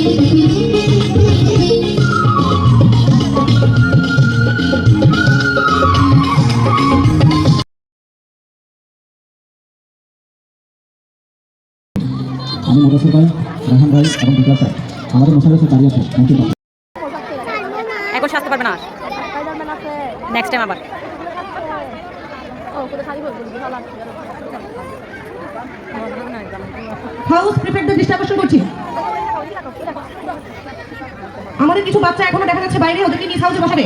আমি মুদাসির ভাই, রাহান ভাই এবং বিপ্লব স্যার আমাদের মশাই আছে দাঁড়িয়ে আছে। এখন সাজতে পারবে না, নেক্সট টাইম আবার। হাউস প্রিপেয়ারদের দৃষ্টি আকর্ষণ করছি। আমাদের কিছু বাচ্চা এখনো দেখা যাচ্ছে বাইরে, ওদেরকে নিজ হাউসে বসাবে।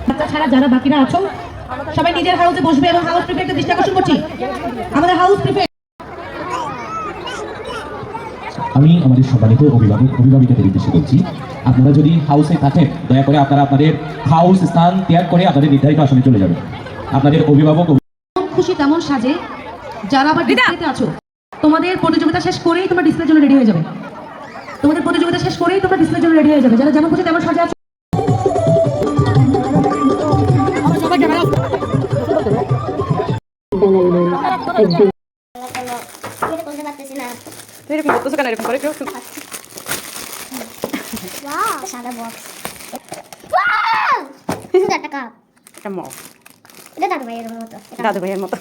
বাচ্চা ছাড়া যারা বাকিরা আছো সবাই নিজের হাউসে বসবে এবং হাউস প্রিপেয়ারদের দৃষ্টি আকর্ষণ করছি। আমাদের হাউস প্রিপেয়ার। আমি আমাদের সম্মানিত অভিভাবিকাদের উদ্দেশ্যে বলছি, আপনারা যদি হাউসে থাকেন দয়া করে আপনারা আপনাদের হাউস স্থান ত্যাগ করে আপনাদের নির্ধারিত আসনে চলে যাবেন। আপনাদের অভিভাবক খুশি তেমন সাজে যারা আবার ডিসপ্লেতে আছো, তোমাদের প্রতিযোগিতা শেষ করেই তোমরা ডিসপ্লের জন্য রেডি হয়ে যাবে। তোমাদের প্রতিযোগিতা শেষ করেই তোমরা ডিসপ্লের জন্য রেডি হয়ে যাবে। যারা যেমন খুশি তেমন সাজে আছো। এরকম করতেছো কেন? এরকম করে সাদা বক্স, একটা কাপ, এটা মগ, এটা দাদু ভাইয়ের মতো। দাদু ভাইয়ের মতো।